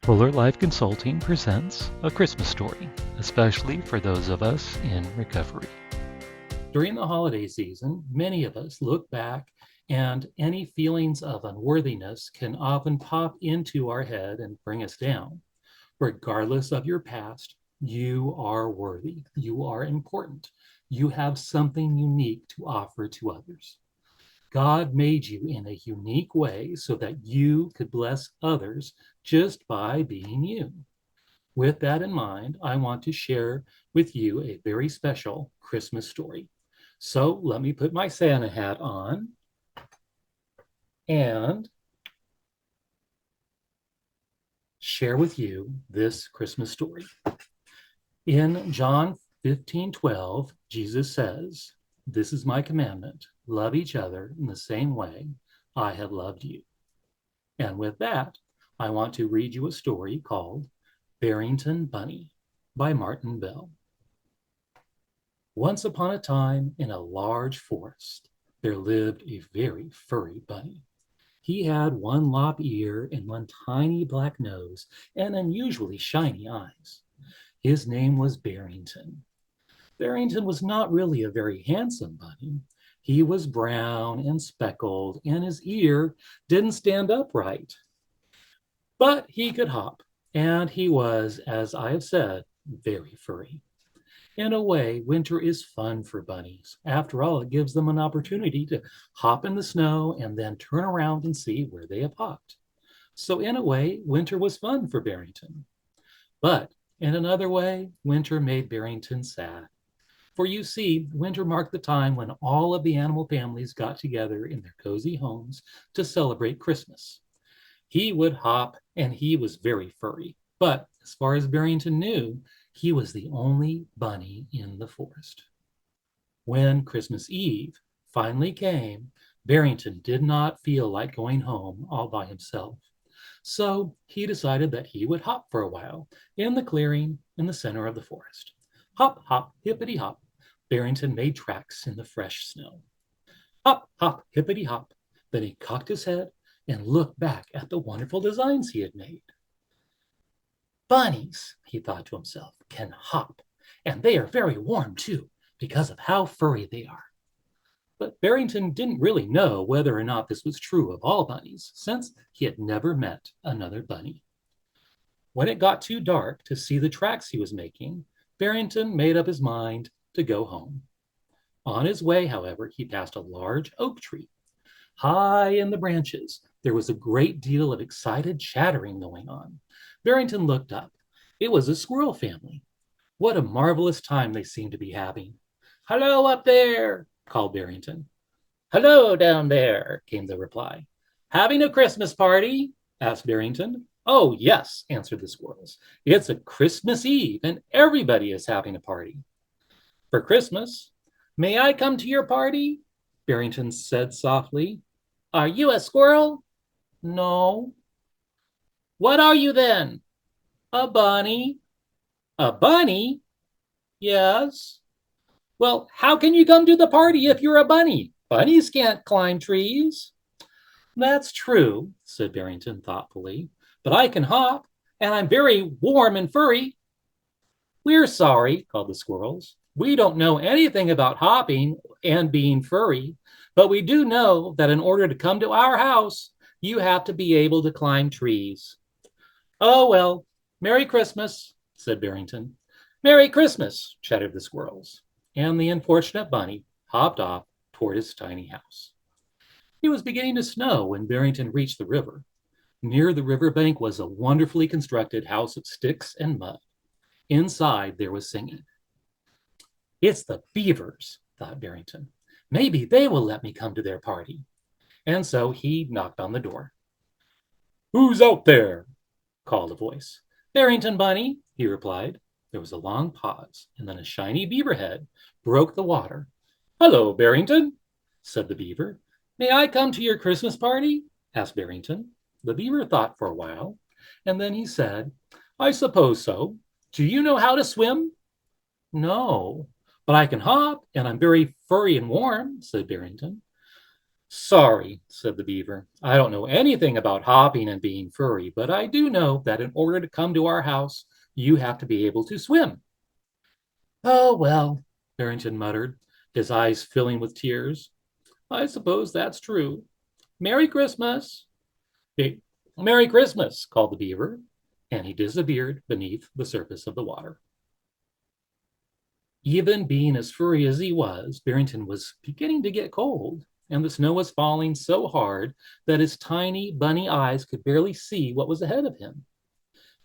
Fuller Life Consulting presents A Christmas Story, especially for those of us in recovery. During the holiday season, many of us look back, and any feelings of unworthiness can often pop into our head and bring us down. Regardless of your past, you are worthy. You are important. You have something unique to offer to others. God made you in a unique way so that you could bless others just by being you. With that in mind, I want to share with you a very special Christmas story. So let me put my Santa hat on and share with you this Christmas story. In John 15:12, Jesus says, "This is my commandment, love each other in the same way I have loved you." And with that, I want to read you a story called Barrington Bunny by Martin Bell. Once upon a time, in a large forest, there lived a very furry bunny. He had one lop ear and one tiny black nose and unusually shiny eyes. His name was Barrington. Barrington was not really a very handsome bunny. He was brown and speckled, and his ear didn't stand upright. But he could hop, and he was, as I have said, very furry. In a way, winter is fun for bunnies. After all, it gives them an opportunity to hop in the snow and then turn around and see where they have hopped. So, in a way, winter was fun for Barrington. But in another way, winter made Barrington sad. For you see, winter marked the time when all of the animal families got together in their cozy homes to celebrate Christmas. He would hop, and he was very furry. But as far as Barrington knew, he was the only bunny in the forest. When Christmas Eve finally came, Barrington did not feel like going home all by himself. So he decided that he would hop for a while in the clearing in the center of the forest. Hop, hop, hippity hop. Barrington made tracks in the fresh snow. Hop, hop, hippity hop. Then he cocked his head and looked back at the wonderful designs he had made. Bunnies, he thought to himself, can hop, and they are very warm too, because of how furry they are. But Barrington didn't really know whether or not this was true of all bunnies, since he had never met another bunny. When it got too dark to see the tracks he was making, Barrington made up his mind to go home. On his way, however, he passed a large oak tree. High in the branches, there was a great deal of excited chattering going on. Barrington looked up. It was a squirrel family. What a marvelous time they seemed to be having. "Hello up there," called Barrington. "Hello down there," came the reply. "Having a Christmas party?" asked Barrington. "Oh, yes," answered the squirrels. "It's a Christmas Eve, and everybody is having a party." "For Christmas? May I come to your party?" Barrington said softly. "Are you a squirrel?" "No." "What are you then?" "A bunny." "A bunny?" "Yes." "Well, how can you come to the party if you're a bunny? Bunnies can't climb trees." "That's true," said Barrington thoughtfully, "but I can hop, and I'm very warm and furry." "We're sorry," called the squirrels. "We don't know anything about hopping and being furry, but we do know that in order to come to our house, you have to be able to climb trees." "Oh, well, Merry Christmas," said Barrington. "Merry Christmas," chattered the squirrels, and the unfortunate bunny hopped off toward his tiny house. It was beginning to snow when Barrington reached the river. Near the river bank was a wonderfully constructed house of sticks and mud. Inside there was singing. "It's the beavers," thought Barrington. "Maybe they will let me come to their party." And so he knocked on the door. "Who's out there?" called a voice. "Barrington Bunny," he replied. There was a long pause, and then a shiny beaver head broke the water. "Hello, Barrington," said the beaver. "May I come to your Christmas party?" asked Barrington. The beaver thought for a while, and then he said, "I suppose so. Do you know how to swim?" "No, but I can hop, and I'm very furry and warm," said Barrington. Sorry, said the beaver. I don't know anything about hopping and being furry, but I do know that in order to come to our house, you have to be able to swim. Oh, well, Barrington muttered, his eyes filling with tears. I suppose that's true. Merry Christmas. Hey, Merry Christmas, called the beaver, and he disappeared beneath the surface of the water. Even being as furry as he was, Barrington was beginning to get cold, and the snow was falling so hard that his tiny bunny eyes could barely see what was ahead of him.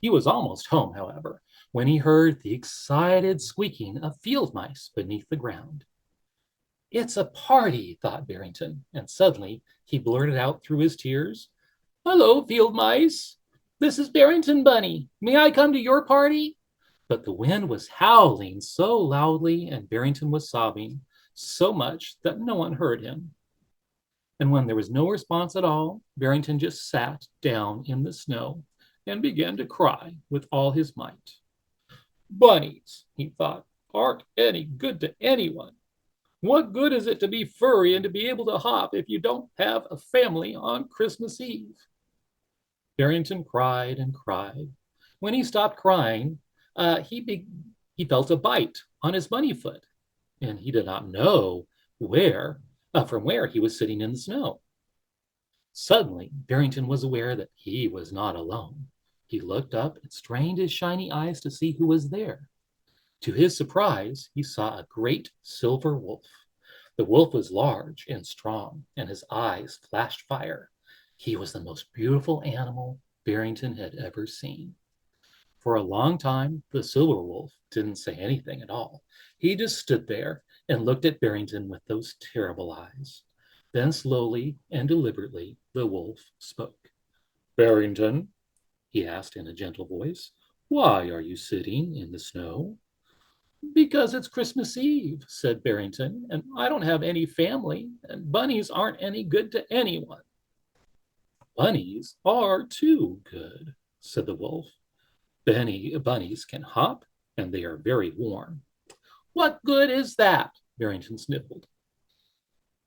He was almost home, however, when he heard the excited squeaking of field mice beneath the ground. It's a party, thought Barrington, and suddenly he blurted out through his tears, Hello, field mice. This is Barrington Bunny. May I come to your party? But the wind was howling so loudly and Barrington was sobbing so much that no one heard him. And when there was no response at all, Barrington just sat down in the snow and began to cry with all his might. Bunnies, he thought, aren't any good to anyone. What good is it to be furry and to be able to hop if you don't have a family on Christmas Eve? Barrington cried and cried. When he stopped crying, he felt a bite on his bunny foot, and he did not know from where he was sitting in the snow. Suddenly, Barrington was aware that he was not alone. He looked up and strained his shiny eyes to see who was there. To his surprise, he saw a great silver wolf. The wolf was large and strong, and his eyes flashed fire. He was the most beautiful animal Barrington had ever seen. For a long time, the silver wolf didn't say anything at all. He just stood there and looked at Barrington with those terrible eyes. Then slowly and deliberately, the wolf spoke. Barrington, he asked in a gentle voice, why are you sitting in the snow? Because it's Christmas Eve, said Barrington, and I don't have any family, and bunnies aren't any good to anyone. Bunnies are too good, said the wolf. Bunnies can hop, and they are very warm. What good is that? Barrington sniffled.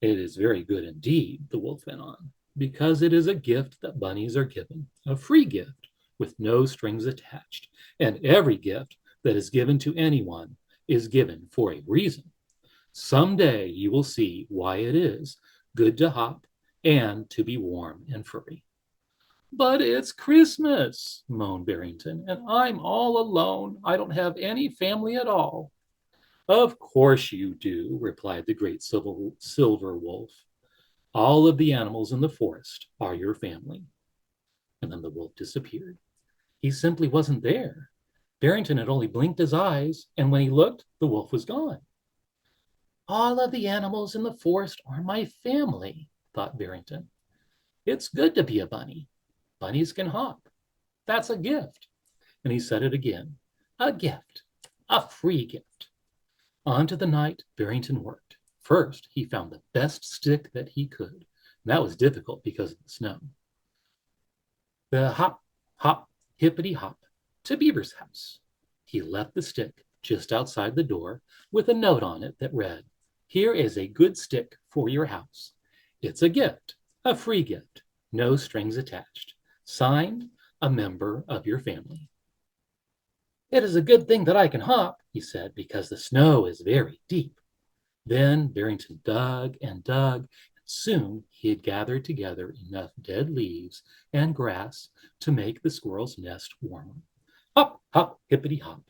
It is very good indeed, the wolf went on, because it is a gift that bunnies are given, a free gift with no strings attached. And every gift that is given to anyone is given for a reason. Someday you will see why it is good to hop and to be warm and furry. But it's Christmas, moaned Barrington, and I'm all alone. I don't have any family at all. Of course you do, replied the great silver wolf. All of the animals in the forest are your family. And then the wolf disappeared. He simply wasn't there. Barrington had only blinked his eyes, and when he looked, the wolf was gone. All of the animals in the forest are my family, thought Barrington. It's good to be a bunny. Bunnies can hop. That's a gift. And he said it again. A gift. A free gift. On to the night, Barrington worked. First, he found the best stick that he could. And that was difficult because of the snow. The hop, hop, hippity hop to Beaver's house. He left the stick just outside the door with a note on it that read, Here is a good stick for your house. It's a gift, a free gift, no strings attached. Signed, a member of your family. It is a good thing that I can hop, he said, because the snow is very deep. Then Barrington dug and dug, and soon he had gathered together enough dead leaves and grass to make the squirrel's nest warmer. Hop, hop, hippity hop.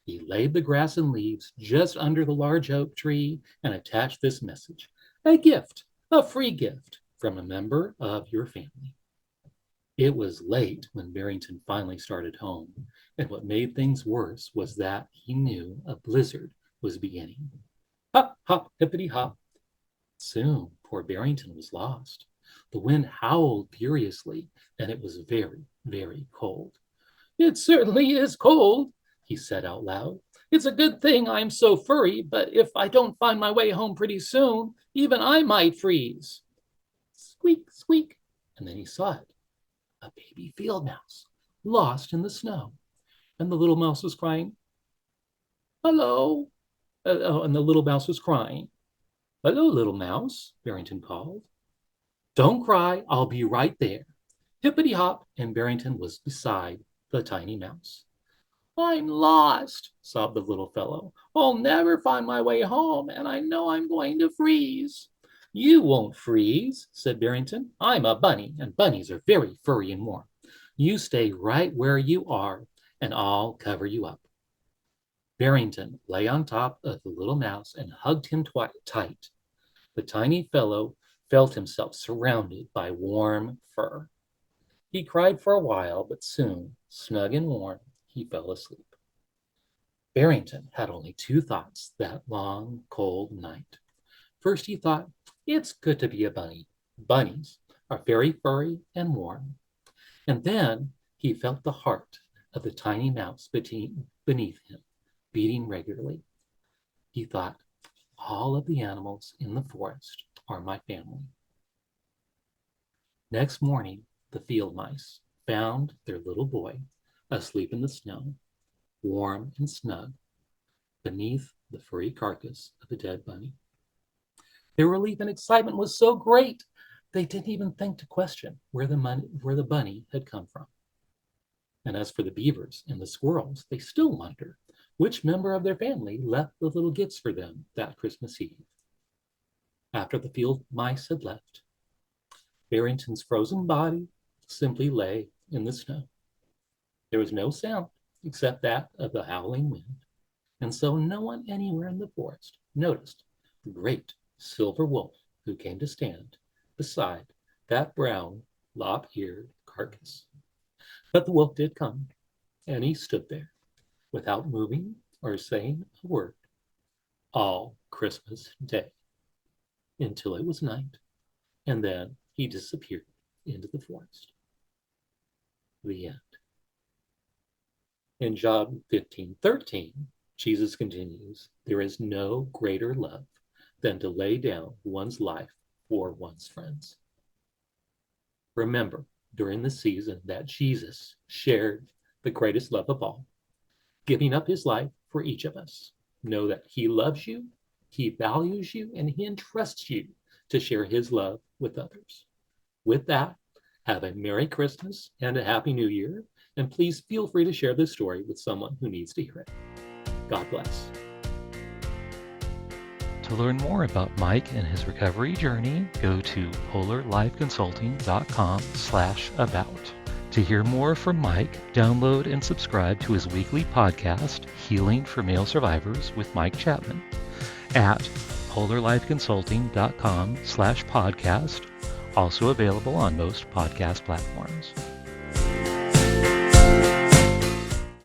He laid the grass and leaves just under the large oak tree and attached this message, a gift, a free gift from a member of your family. It was late when Barrington finally started home, and what made things worse was that he knew a blizzard was beginning. Hop, hop, hippity hop. Soon, poor Barrington was lost. The wind howled furiously, and it was very, very cold. It certainly is cold, he said out loud. It's a good thing I'm so furry, but if I don't find my way home pretty soon, even I might freeze. Squeak, squeak, and then he saw it. A baby field mouse, lost in the snow. And the little mouse was crying, Hello. And the little mouse was crying. Hello, little mouse, Barrington called. Don't cry, I'll be right there. Hippity hop, and Barrington was beside the tiny mouse. I'm lost, sobbed the little fellow. I'll never find my way home, and I know I'm going to freeze. You won't freeze, said Barrington. I'm a bunny, and bunnies are very furry and warm. You stay right where you are, and I'll cover you up. Barrington lay on top of the little mouse and hugged him tight. The tiny fellow felt himself surrounded by warm fur. He cried for a while, but soon, snug and warm, he fell asleep. Barrington had only two thoughts that long, cold night. First, he thought, it's good to be a bunny. Bunnies are very furry and warm. And then he felt the heart of the tiny mouse beneath him, beating regularly. He thought, all of the animals in the forest are my family. Next morning, the field mice found their little boy asleep in the snow, warm and snug, beneath the furry carcass of a dead bunny. Their relief and excitement was so great, they didn't even think to question where the bunny had come from. And as for the beavers and the squirrels, they still wonder which member of their family left the little gifts for them that Christmas Eve. After the field mice had left, Barrington's frozen body simply lay in the snow. There was no sound except that of the howling wind, and so no one anywhere in the forest noticed the great silver wolf who came to stand beside that brown, lop-eared carcass. But the wolf did come, and he stood there, without moving or saying a word, all Christmas Day, until it was night, and then he disappeared into the forest. The end. In John 15:13, Jesus continues, there is no greater love than to lay down one's life for one's friends. Remember, during the season that Jesus shared the greatest love of all, giving up his life for each of us. Know that he loves you, he values you, and he entrusts you to share his love with others. With that, have a Merry Christmas and a Happy New Year, and please feel free to share this story with someone who needs to hear it. God bless. To learn more about Mike and his recovery journey, go to polarlifeconsulting.com/about. To hear more from Mike, download and subscribe to his weekly podcast, Healing for Male Survivors with Mike Chapman, at polarlifeconsulting.com/podcast, also available on most podcast platforms.